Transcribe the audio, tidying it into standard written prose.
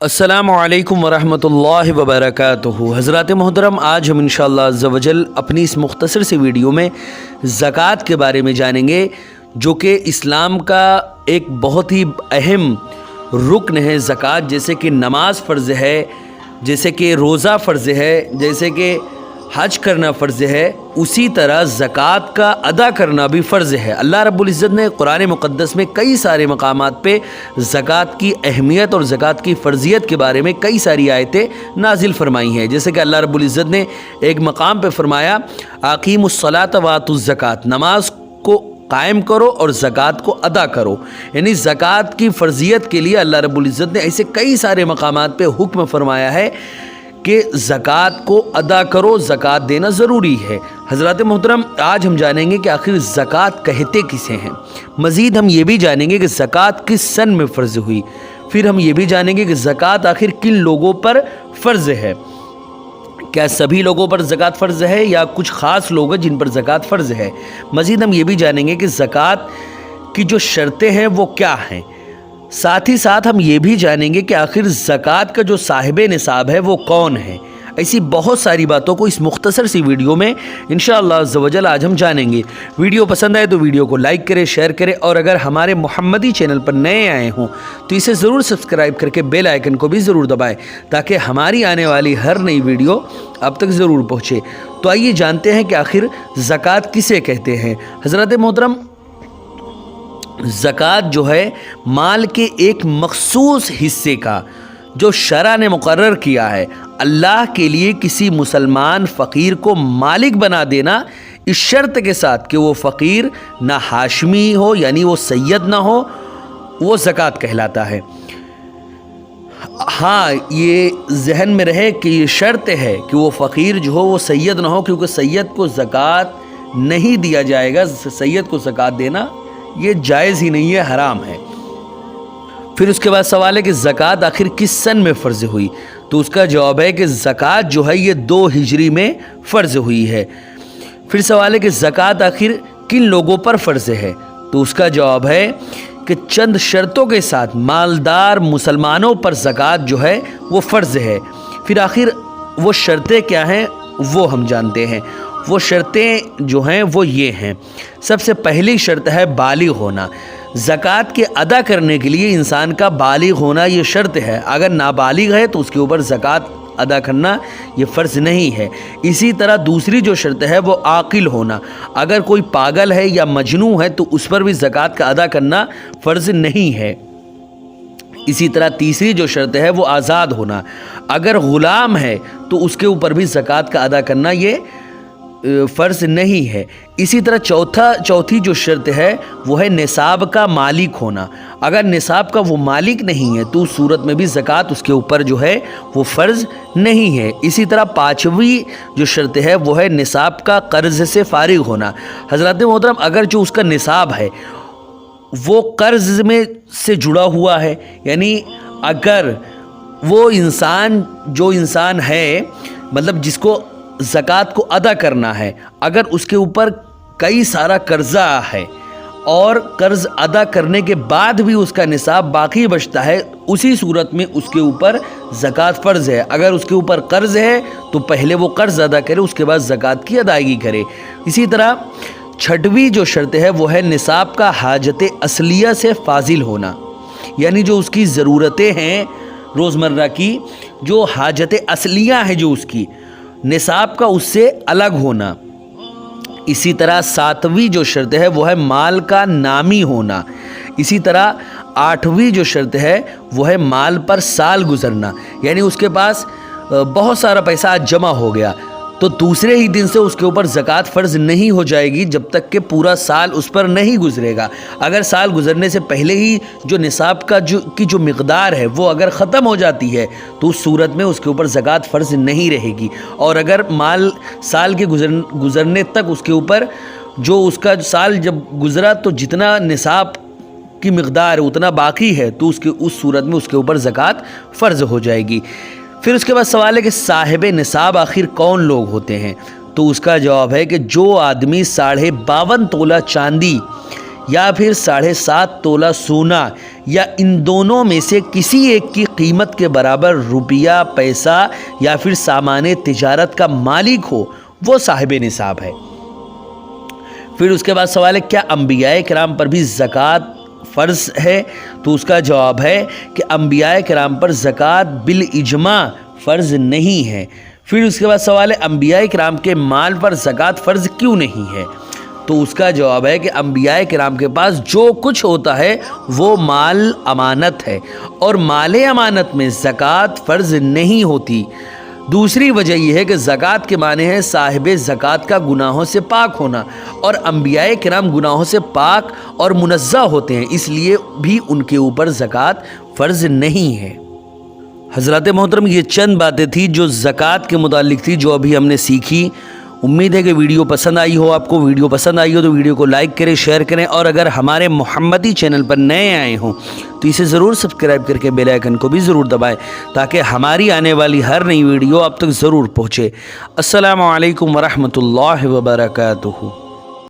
السلام علیکم ورحمۃ اللہ وبرکاتہ۔ حضرات محترم، آج ہم انشاءاللہ عز و جل اپنی اس مختصر سی ویڈیو میں زکوٰۃ کے بارے میں جانیں گے، جو کہ اسلام کا ایک بہت ہی اہم رکن ہے۔ زکوٰۃ جیسے کہ نماز فرض ہے، جیسے کہ روزہ فرض ہے، جیسے کہ حج کرنا فرض ہے، اسی طرح زکوٰۃ کا ادا کرنا بھی فرض ہے۔ اللہ رب العزت نے قرآن مقدس میں کئی سارے مقامات پہ زکوٰۃ کی اہمیت اور زکوٰۃ کی فرضیت کے بارے میں کئی ساری آیتیں نازل فرمائی ہیں۔ جیسے کہ اللہ رب العزت نے ایک مقام پہ فرمایا، اقیموا الصلاۃ وآتوا الزکوٰۃ، نماز کو قائم کرو اور زکوٰۃ کو ادا کرو۔ یعنی زکوٰۃ کی فرضیت کے لیے اللہ رب العزت نے ایسے کئی سارے مقامات پہ حکم فرمایا ہے کہ زکوٰۃ کو ادا کرو، زکوٰۃ دینا ضروری ہے۔ حضرات محترم، آج ہم جانیں گے کہ آخر زکوٰۃ کہتے کسے ہیں۔ مزید ہم یہ بھی جانیں گے کہ زکوٰۃ کس سن میں فرض ہوئی۔ پھر ہم یہ بھی جانیں گے کہ زکوٰۃ آخر کن لوگوں پر فرض ہے۔ کیا سبھی لوگوں پر زکوٰۃ فرض ہے یا کچھ خاص لوگ ہیں جن پر زکوٰۃ فرض ہے۔ مزید ہم یہ بھی جانیں گے کہ زکوٰۃ کی جو شرطیں ہیں وہ کیا ہیں۔ ساتھ ہی ساتھ ہم یہ بھی جانیں گے کہ آخر زکوٰۃ کا جو صاحب نصاب ہے وہ کون ہے۔ ایسی بہت ساری باتوں کو اس مختصر سی ویڈیو میں انشاءاللہ عز و جل آج ہم جانیں گے۔ ویڈیو پسند آئے تو ویڈیو کو لائک کریں، شیئر کریں، اور اگر ہمارے محمدی چینل پر نئے آئے ہوں تو اسے ضرور سبسکرائب کر کے بیل آئیکن کو بھی ضرور دبائیں تاکہ ہماری آنے والی ہر نئی ویڈیو اب تک ضرور پہنچے۔ تو آئیے جانتے ہیں کہ آخر زکوٰۃ کسے کہتے ہیں۔ حضرات محترم، زکوٰۃ جو ہے مال کے ایک مخصوص حصے کا جو شرع نے مقرر کیا ہے، اللہ کے لیے کسی مسلمان فقیر کو مالک بنا دینا، اس شرط کے ساتھ کہ وہ فقیر نہ ہاشمی ہو، یعنی وہ سید نہ ہو، وہ زکوٰۃ کہلاتا ہے۔ ہاں، یہ ذہن میں رہے کہ یہ شرط ہے کہ وہ فقیر جو ہو وہ سید نہ ہو، کیونکہ سید کو زکوٰۃ نہیں دیا جائے گا۔ سید کو زکوٰۃ دینا یہ جائز ہی نہیں ہے، حرام ہے۔ پھر اس کے بعد سوال ہے کہ زکوٰۃ آخر کس سن میں فرض ہوئی، تو اس کا جواب ہے کہ زکوٰۃ جو ہے یہ 2 ہجری میں فرض ہوئی ہے۔ پھر سوال ہے کہ زکوٰۃ آخر کن لوگوں پر فرض ہے، تو اس کا جواب ہے کہ چند شرطوں کے ساتھ مالدار مسلمانوں پر زکوٰۃ جو ہے وہ فرض ہے۔ پھر آخر وہ شرطیں کیا ہیں وہ ہم جانتے ہیں۔ وہ شرطیں جو ہیں وہ یہ ہیں۔ سب سے پہلی شرط ہے بالغ ہونا۔ زکوٰۃ کے ادا کرنے کے لیے انسان کا بالغ ہونا یہ شرط ہے۔ اگر نابالغ ہے تو اس کے اوپر زکوٰۃ ادا کرنا یہ فرض نہیں ہے۔ اسی طرح دوسری جو شرط ہے وہ عاقل ہونا۔ اگر کوئی پاگل ہے یا مجنوں ہے تو اس پر بھی زکوٰۃ کا ادا کرنا فرض نہیں ہے۔ اسی طرح تیسری جو شرط ہے وہ آزاد ہونا۔ اگر غلام ہے تو اس کے اوپر بھی زکوٰۃ کا ادا کرنا یہ فرض نہیں ہے۔ اسی طرح چوتھی جو شرط ہے وہ ہے نصاب کا مالک ہونا۔ اگر نصاب کا وہ مالک نہیں ہے تو اس صورت میں بھی زکوٰۃ اس کے اوپر جو ہے وہ فرض نہیں ہے۔ اسی طرح پانچویں جو شرط ہے وہ ہے نصاب کا قرض سے فارغ ہونا۔ حضرات محترم، اگر جو اس کا نصاب ہے وہ قرض میں سے جڑا ہوا ہے، یعنی اگر وہ جو انسان ہے مطلب جس کو زکوٰۃ کو ادا کرنا ہے، اگر اس کے اوپر کئی سارا قرضہ ہے اور قرض ادا کرنے کے بعد بھی اس کا نصاب باقی بچتا ہے، اسی صورت میں اس کے اوپر زکوٰۃ فرض ہے۔ اگر اس کے اوپر قرض ہے تو پہلے وہ قرض ادا کرے، اس کے بعد زکوٰۃ کی ادائیگی کرے۔ اسی طرح چھٹویں جو شرط ہے وہ ہے نصاب کا حاجت اصلیہ سے فاضل ہونا، یعنی جو اس کی ضرورتیں ہیں روزمرہ کی، جو حاجت اصلیہ ہے جو اس کی نصاب کا اس سے الگ ہونا۔ اسی طرح ساتویں جو شرط ہے وہ ہے مال کا نامی ہونا۔ اسی طرح آٹھویں جو شرط ہے وہ ہے مال پر سال گزرنا، یعنی اس کے پاس بہت سارا پیسہ آج جمع ہو گیا تو دوسرے ہی دن سے اس کے اوپر زکوٰۃ فرض نہیں ہو جائے گی جب تک کہ پورا سال اس پر نہیں گزرے گا۔ اگر سال گزرنے سے پہلے ہی جو نصاب کا کی جو مقدار ہے وہ اگر ختم ہو جاتی ہے تو اس صورت میں اس کے اوپر زکوٰۃ فرض نہیں رہے گی۔ اور اگر مال سال کے گزرنے تک اس کے اوپر جو اس کا سال جب گزرا تو جتنا نصاب کی مقدار ہے اتنا باقی ہے تو اس صورت میں اس کے اوپر زکوٰۃ فرض ہو جائے گی۔ پھر اس کے بعد سوال ہے کہ صاحب نصاب آخر کون لوگ ہوتے ہیں، تو اس کا جواب ہے کہ جو آدمی 52.5 تولہ چاندی یا پھر 7.5 تولہ سونا یا ان دونوں میں سے کسی ایک کی قیمت کے برابر روپیہ، پیسہ یا پھر سامان تجارت کا مالک ہو وہ صاحب نصاب ہے۔ پھر اس کے بعد سوال ہے کیا انبیاء کرام پر بھی زکوٰۃ فرض ہے؟ تو اس کا جواب ہے کہ انبیاء کرام پر زکوٰۃ بالاجماع فرض نہیں ہے۔ پھر اس کے بعد سوال ہے انبیاء کرام کے مال پر زکوٰۃ فرض کیوں نہیں ہے؟ تو اس کا جواب ہے کہ انبیاء کرام کے پاس جو کچھ ہوتا ہے وہ مال امانت ہے، اور مال امانت میں زکوٰۃ فرض نہیں ہوتی۔ دوسری وجہ یہ ہے کہ زکوٰۃ کے معنی ہے صاحب زکوٰۃ کا گناہوں سے پاک ہونا، اور انبیاء کرام گناہوں سے پاک اور منزہ ہوتے ہیں، اس لیے بھی ان کے اوپر زکوٰۃ فرض نہیں ہے۔ حضرات محترم، یہ چند باتیں تھیں جو زکوٰۃ کے متعلق تھی، جو ابھی ہم نے سیکھی۔ امید ہے کہ ویڈیو پسند آئی ہو آپ کو۔ ویڈیو پسند آئی ہو تو ویڈیو کو لائک کریں، شیئر کریں، اور اگر ہمارے محمدی چینل پر نئے آئے ہوں تو اسے ضرور سبسکرائب کر کے بیل آئیکن کو بھی ضرور دبائیں تاکہ ہماری آنے والی ہر نئی ویڈیو آپ تک ضرور پہنچے۔ السلام علیکم ورحمۃ اللہ وبرکاتہ۔